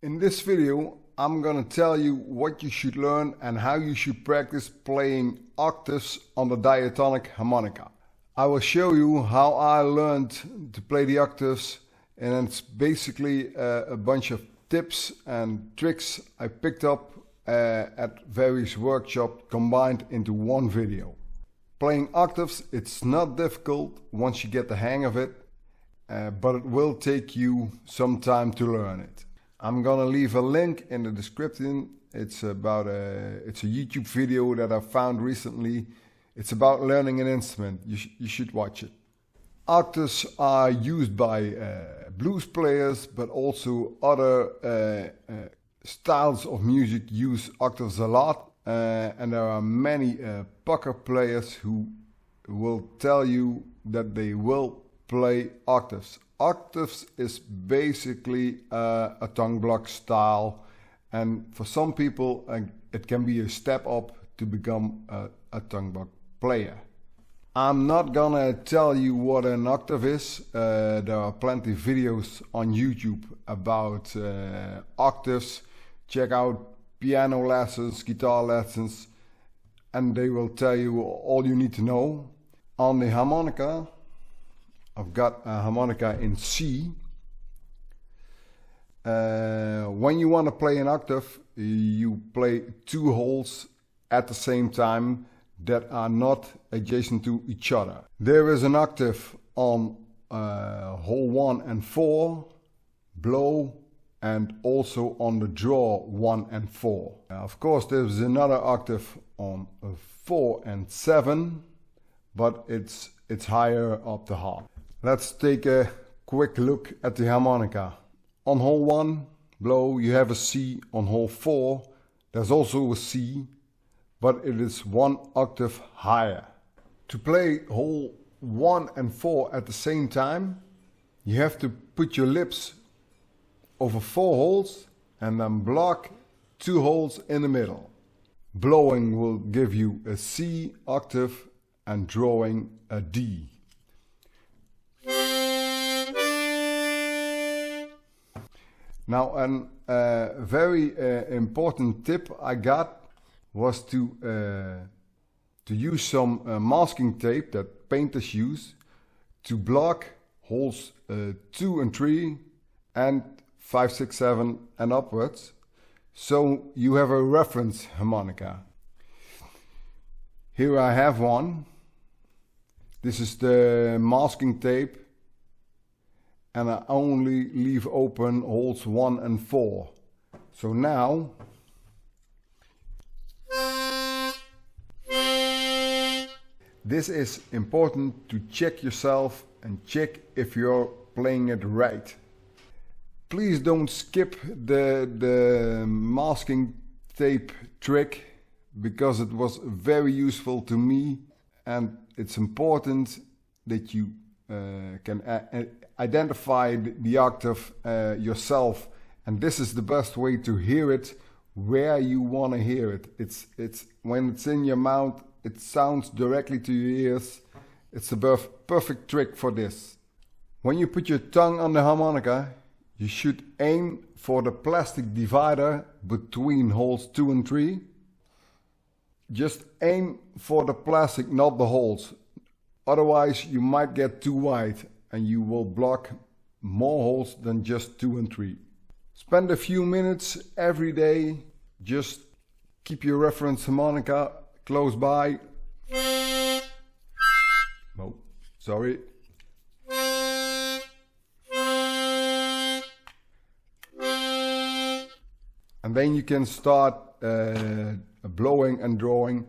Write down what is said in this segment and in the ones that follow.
In this video, I'm gonna tell you what you should learn and how you should practice playing octaves on the diatonic harmonica. I will show you how I learned to play the octaves, and it's basically a bunch of tips and tricks I picked up at various workshops combined into one video. Playing octaves, it's not difficult once you get the hang of it, but it will take you some time to learn it. I'm gonna leave a link in the description. It's a YouTube video that I found recently. It's about learning an instrument. You should watch it. Octaves are used by blues players, but also other styles of music use octaves a lot. And there are many pucker players who will tell you that they will play octaves. Octaves is basically a tongue block style, and for some people it can be a step up to become a tongue block player. I'm not gonna tell you what an octave is. There are plenty of videos on YouTube about octaves. Check out piano lessons, guitar lessons, and they will tell you all you need to know. On the harmonica, I've got a harmonica in C. When you want to play an octave, you play two holes at the same time that are not adjacent to each other. There is an octave on hole 1 and 4, blow, and also on the draw 1 and 4. Of course, there's another octave on 4 and 7, but it's higher up the harp. Let's take a quick look at the harmonica. On hole 1, blow, you have a C. On hole 4, there's also a C, but it is one octave higher. To play hole 1 and 4 at the same time, you have to put your lips over 4 holes and then block 2 holes in the middle. Blowing will give you a C octave and drawing a D. Now, a very important tip I got was to use some masking tape that painters use to block holes 2 and 3 and 5, 6, 7 and upwards, so you have a reference harmonica. Here I have one. This is the masking tape, and I only leave open holes 1 and 4. So now this is important to check yourself and check if you're playing it right. Please don't skip the masking tape trick, because it was very useful to me, and it's important that you can identify the octave yourself, and this is the best way to hear it where you want to hear it. It's when it's in your mouth, it sounds directly to your ears. It's the perfect trick for this. When you put your tongue on the harmonica, you should aim for the plastic divider between holes 2 and 3. Just aim for the plastic, not the holes. Otherwise you might get too wide and you will block more holes than just 2 and 3. Spend a few minutes every day. Just keep your reference harmonica close by. Oh, sorry. And then you can start blowing and drawing.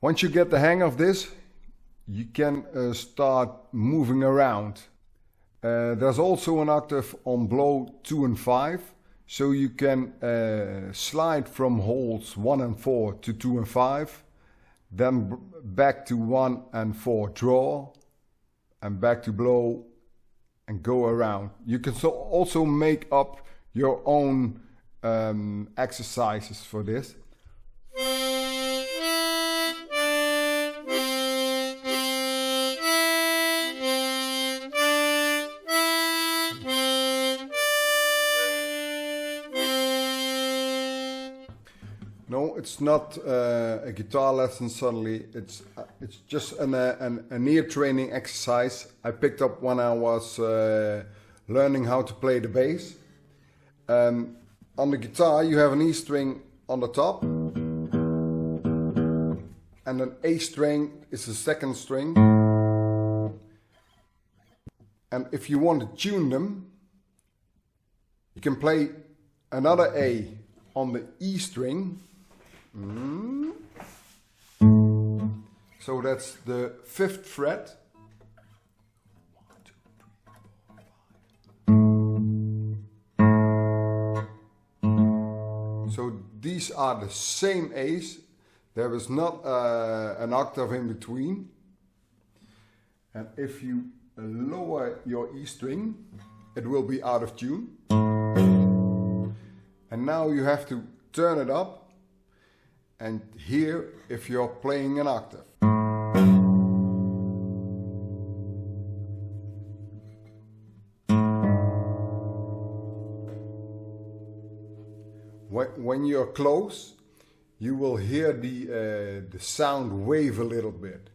Once you get the hang of this, you can start moving around. There's also an octave on blow 2 and 5, so you can slide from holes 1 and 4 to 2 and 5, then back to 1 and 4 draw, and back to blow, and go around. You can also make up your own exercises for this. No, it's not a guitar lesson suddenly. It's just an ear training exercise I picked up when I was learning how to play the bass. On the guitar you have an E string on the top, and an A string is the second string. And if you want to tune them, you can play another A on the E string. So that's the 5th fret. So these are the same A's. There is not an octave in between. And if you lower your E string, it will be out of tune. And now you have to turn it up and hear if you're playing an octave. When you're close, you will hear the sound wave a little bit.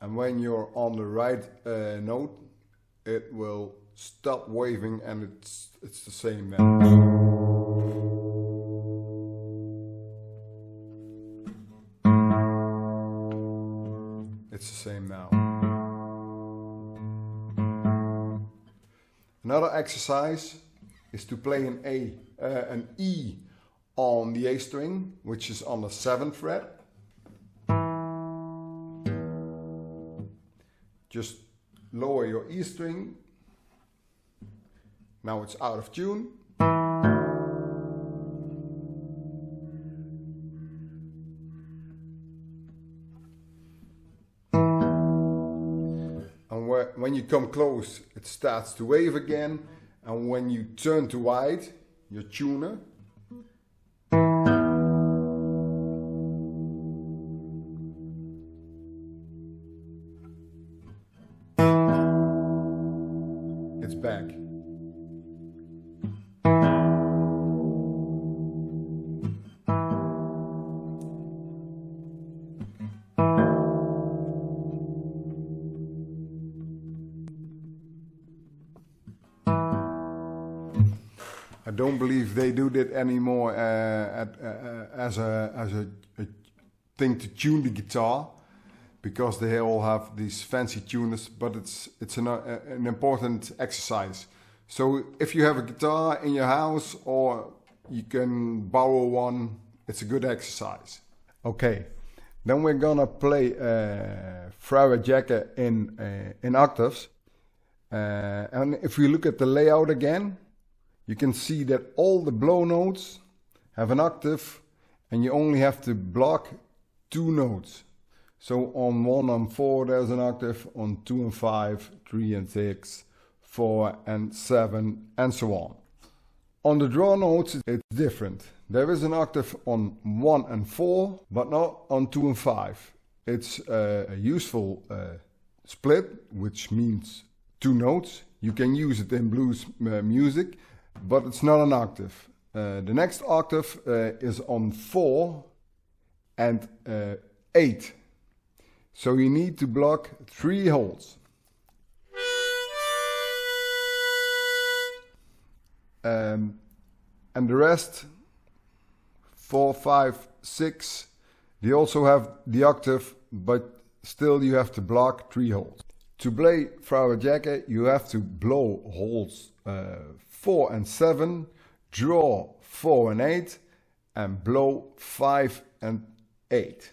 And when you're on the right note, it will stop waving, and it's the same then. It's the same now. Another exercise is to play an E on the A string, which is on the 7th fret. Just lower your E string. Now it's out of tune. And when you come close, it starts to wave again. And when you turn to wide, your tuner, it's back. I don't believe they do that anymore as a thing to tune the guitar, because they all have these fancy tuners, but it's an important exercise. So if you have a guitar in your house or you can borrow one, it's a good exercise. Okay, then we're gonna play Frère Jacques in octaves. And if we look at the layout again, you can see that all the blow notes have an octave, and you only have to block 2 notes. So on 1 and 4 there's an octave, on 2 and 5, 3 and 6, 4 and 7, and so on. On the draw notes it's different. There is an octave on 1 and 4, but not on 2 and 5. It's a useful split, which means 2 notes. You can use it in blues music, but it's not an octave. The next octave is on 4 and 8. So you need to block 3 holes. And the rest, 4, 5, 6, they also have the octave, but still you have to block 3 holes. To play Frère Jacques, you have to blow holes 4 and 7, draw 4 and 8, and blow 5 and 8.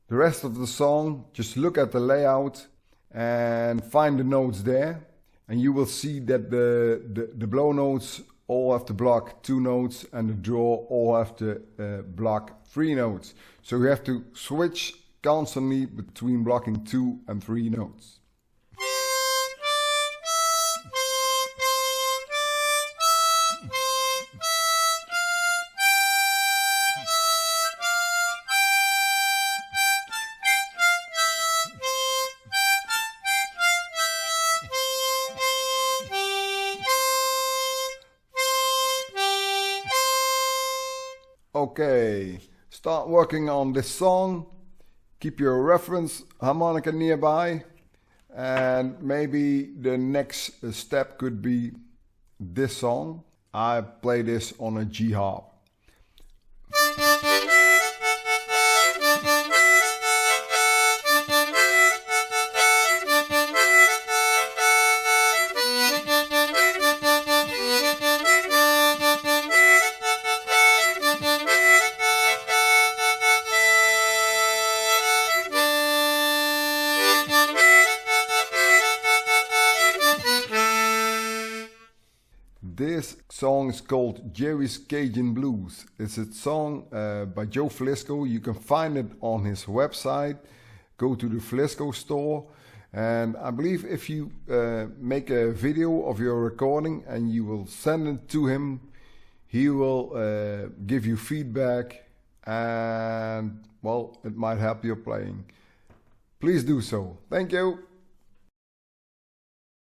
The rest of the song, just look at the layout and find the notes there, and you will see that the blow notes all have to block 2 notes, and the draw all have to block 3 notes. So you have to switch constantly between blocking 2 and 3 notes. Okay, start working on this song. Keep your reference harmonica nearby, and maybe the next step could be this song. I play this on a G harp. This song is called Jerry's Cajun Blues. It's a song by Joe Filisko. You can find it on his website. Go to the Filisko store. And I believe if you make a video of your recording and you will send it to him, he will give you feedback and, well, it might help your playing. Please do so. Thank you.